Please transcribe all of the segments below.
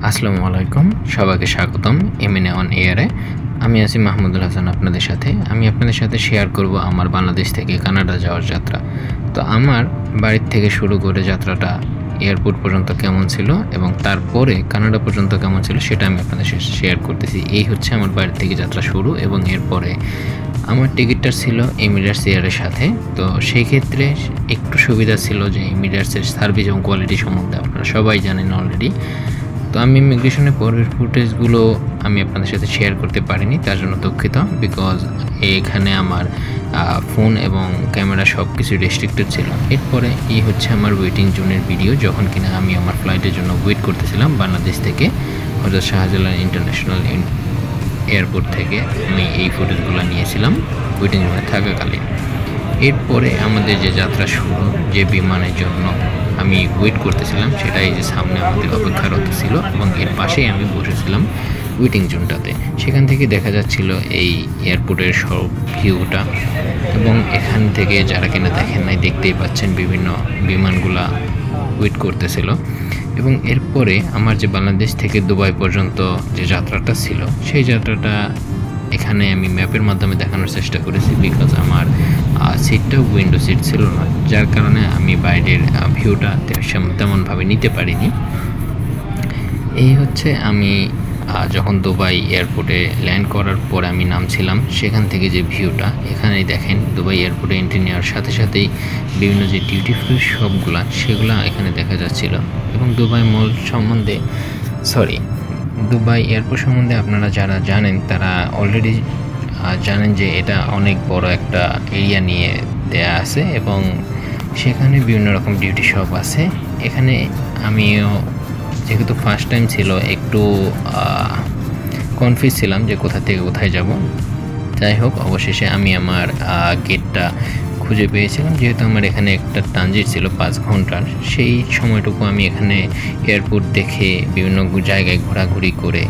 আসসালামু আলাইকুম, সবাইকে স্বাগতম এমএনএ অন এয়ারে। আমি আছি মাহমুদুল হাসান আপনাদের সাথে। আমি আপনাদের সাথে শেয়ার করব আমার বাংলাদেশ থেকে কানাডা যাওয়ার যাত্রা। তো আমার বাড়ির থেকে শুরু করে যাত্রাটা এয়ারপোর্ট পর্যন্ত কেমন ছিল এবং তারপরে কানাডা পর্যন্ত কেমন ছিল সেটা আমি আপনাদের সাথে শেয়ার করতেছি। এই হচ্ছে আমার বাড়ির থেকে যাত্রা শুরু এবং এরপরে আমার টিকিটটা ছিল এমিরেটস এয়ারের সাথে। তো সেই ক্ষেত্রে একটু সুবিধা ছিল যে এমিরেটসের সার্ভিস এবং কোয়ালিটি সম্বন্ধে আপনারা সবাই জানেন অলরেডি। তো আমি ইমিগ্রেশনের পরের ফুটেজগুলো আমি আপনাদের সাথে শেয়ার করতে পারিনি, তার জন্য দুঃখিত। বিকজ এখানে আমার ফোন এবং ক্যামেরা সব কিছু রেস্ট্রিক্টেড ছিল। এরপরে এই হচ্ছে আমার ওয়েটিং জোনের ভিডিও, যখন কিনা আমি আমার ফ্লাইটের জন্য ওয়েট করতেছিলাম বাংলাদেশ থেকে হযরত শাহজালাল ইন্টারন্যাশনাল এয়ারপোর্ট থেকে। আমি এই ফুটেজগুলো নিয়েছিলাম ওয়েটিং জোনে থাকাকালীন। এরপরে আমাদের যে যাত্রা শুরু, যে বিমানের জন্য আমি ওয়েট করতেছিলাম, সেটা এই যে সামনে আমাদের অপেক্ষারত ছিল এবং এর পাশেই আমি বসেছিলাম ওয়েটিং জোনটাতে। সেখান থেকে দেখা যাচ্ছিল এই এয়ারপোর্টের সব ভিউটা এবং এখান থেকে যারা কিনা দেখেন নাই দেখতেই পাচ্ছেন বিভিন্ন বিমানগুলা ওয়েট করতেছিল। এবং এরপরে আমার যে বাংলাদেশ থেকে দুবাই পর্যন্ত যে যাত্রাটা ছিল, সেই যাত্রাটা এখানে আমি ম্যাপের মাধ্যমে দেখানোর চেষ্টা করেছি। বিকজ আমার সিটটা উইন্ডো সিট ছিল না, যার কারণে আমি বাইরের ভিউটা তেমনভাবে নিতে পারিনি। এই হচ্ছে আমি যখন দুবাই এয়ারপোর্টে ল্যান্ড করার পর আমি নামছিলাম, সেখান থেকে যে ভিউটা এখানেই দেখেন। দুবাই এয়ারপোর্টে এন্ট্রি নেওয়ার সাথে সাথেই বিভিন্ন যে ডিউটি ফ্রি শপগুলা সেগুলো এখানে দেখা যাচ্ছিল। এবং দুবাই মল সম্বন্ধে দুবাই এয়ারপোর্ট সম্বন্ধে আপনারা যারা জানেন তারা অলরেডি জানেন যে এটা অনেক বড় একটা এরিয়া নিয়ে দেয়া আছে এবং সেখানে বিভিন্ন রকম ডিউটি শপ আছে। এখানে আমিও যেহেতু ফার্স্ট টাইম ছিল একটু কনফিউজ ছিলাম যে কোথা থেকে কোথায় যাব। যাই হোক, অবশেষে আমি আমার গেটটা খুঁজে পেয়েছিলাম। যেহেতু আমার এখানে একটা ট্রানজিট ছিল 5 ঘন্টার, সেই সময়টুকু আমি এখানে এয়ারপোর্ট দেখে বিভিন্ন জায়গায় ঘোরাঘুরি করে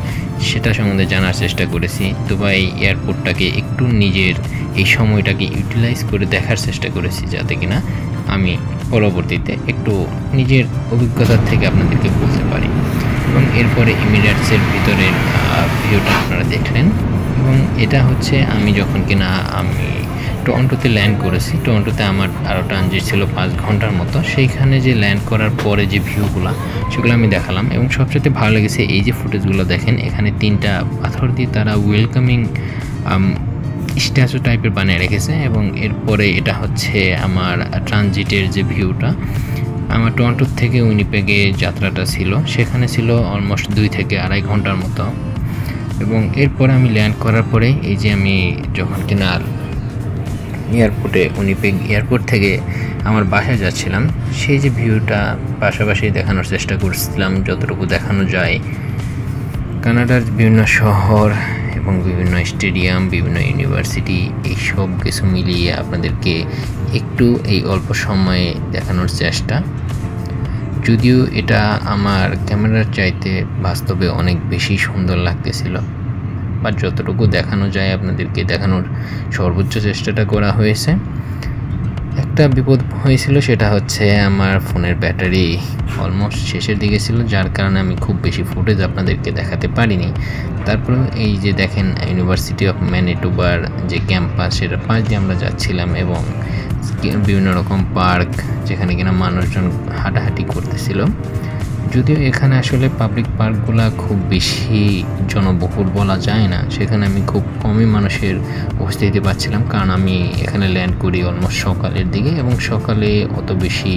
সেটা সম্বন্ধে জানার চেষ্টা করেছি। দুবাই এয়ারপোর্টটাকে একটু নিজের এই সময়টাকে ইউটিলাইজ করে দেখার চেষ্টা করেছি, যাতে কিনা আমি পরবর্তীতে একটু নিজের অভিজ্ঞতার থেকে আপনাদেরকে বলতে পারি। এবং এরপরে এমিরেটসের ভিতরের ভিউটা আপনারা দেখলেন। এবং এটা হচ্ছে আমি যখন কিনা আমি টরন্টোতে ল্যান্ড করেছি। টরন্টোতে আমার আরও ট্রানজিট ছিল 5 ঘন্টার মতো। সেইখানে যে ল্যান্ড করার পরে যে ভিউগুলো সেগুলো আমি দেখালাম। এবং সবচেয়ে ভালো লেগেছে এই যে ফুটেজগুলো দেখেন, এখানে 3টা পাথর দিয়ে তারা ওয়েলকামিং স্ট্যাচু টাইপের বানিয়ে রেখেছে। এবং এরপরে এটা হচ্ছে আমার ট্রানজিটের যে ভিউটা। আমার টরন্টো থেকে উইনিপেগে যাত্রাটা ছিল, সেখানে ছিল অলমোস্ট 2 থেকে 2.5 ঘন্টার মতো। এবং এরপরে আমি ল্যান্ড করার পরে এই যে আমি যখন কিনা এয়ারপোর্টে উইনিপেগ এয়ারপোর্ট থেকে আমার বাসায় যাচ্ছিলাম, সেই যে ভিউটা পাশাপাশি দেখানোর চেষ্টা করছিলাম যতটুকু দেখানো যায়। কানাডার বিভিন্ন শহর এবং বিভিন্ন স্টেডিয়াম, বিভিন্ন ইউনিভার্সিটি, এই সব কিছু মিলিয়ে আপনাদেরকে একটু এই অল্প সময়ে দেখানোর চেষ্টা। যদিও এটা আমার ক্যামেরার চাইতে বাস্তবে অনেক বেশি সুন্দর লাগতেছিল, বা যতটুকু দেখানো যায় আপনাদেরকে দেখানোর সর্বোচ্চ চেষ্টাটা করা হয়েছে। একটা বিপদ হয়েছিল, সেটা হচ্ছে আমার ফোনের ব্যাটারি অলমোস্ট শেষের দিকে ছিল, যার কারণে আমি খুব বেশি ফুটেজ আপনাদেরকে দেখাতে পারিনি। তারপরে এই যে দেখেন ইউনিভার্সিটি অফ ম্যানিটোবার যে ক্যাম্পাস, সেটা পাশ দিয়ে আমরা যাচ্ছিলাম এবং বিভিন্ন রকম পার্ক যেখানে কিনা মানুষজন হাঁটাহাঁটি করতেছিল। যদিও এখানে আসলে পাবলিক পার্কগুলো খুব বেশি জনবহুল বলা যায় না, সেখানে আমি খুব কমই মানুষের উপস্থিতি পাচ্ছিলাম, কারণ আমি এখানে ল্যান্ড করি অলমোস্ট সকালের দিকে এবং সকালে অত বেশি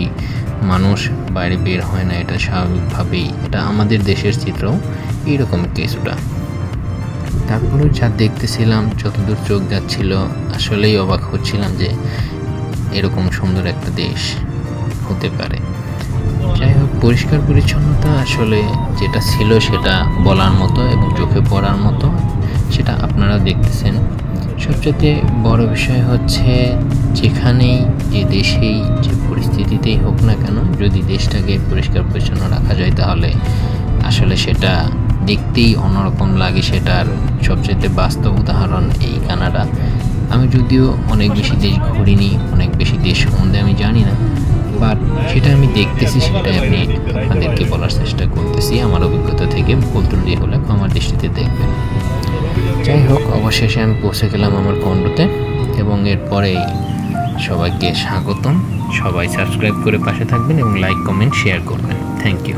মানুষ বাইরে বের হয় না। এটা স্বাভাবিকভাবেই, এটা আমাদের দেশের চিত্রও এইরকম কিছুটা। তারপরেও যা দেখতেছিলাম, যতদূর চোখ যাচ্ছিল, আসলেই অবাক হচ্ছিলাম যে এরকম সুন্দর একটা দেশ হতে পারে। যাই হোক, পরিষ্কার পরিচ্ছন্নতা আসলে যেটা ছিল সেটা বলার মতো এবং চোখে পড়ার মতো, সেটা আপনারা দেখতেছেন। সবচেয়ে বড় বিষয় হচ্ছে যেখানেই যে দেশেই যে পরিস্থিতিতেই হোক না কেন, যদি দেশটাকে পরিষ্কার পরিচ্ছন্ন রাখা যায় তাহলে আসলে সেটা দেখতেই অন্যরকম লাগে। সেটার সবচেয়ে বাস্তব উদাহরণ এই কানাডা। আমি যদিও অনেক বেশি দেশ ঘুরিনি, অনেক বেশি দেশ সম্বন্ধে আমি জানি না, বাট সেটা আমি দেখতেছি, সেটাই আমি আপনাদেরকে বলার চেষ্টা করতেছি। আমার অভিজ্ঞতা থেকে ভুল ত্রুটি হলে আমার দৃষ্টিতে দেখবেন। যাই হোক, অবশেষে আমি পৌঁছে গেলাম আমার কন্ডোতে এবং এরপরেই সবাইকে স্বাগতম। সবাই সাবস্ক্রাইব করে পাশে থাকবেন এবং লাইক, কমেন্ট, শেয়ার করবেন। Thank you.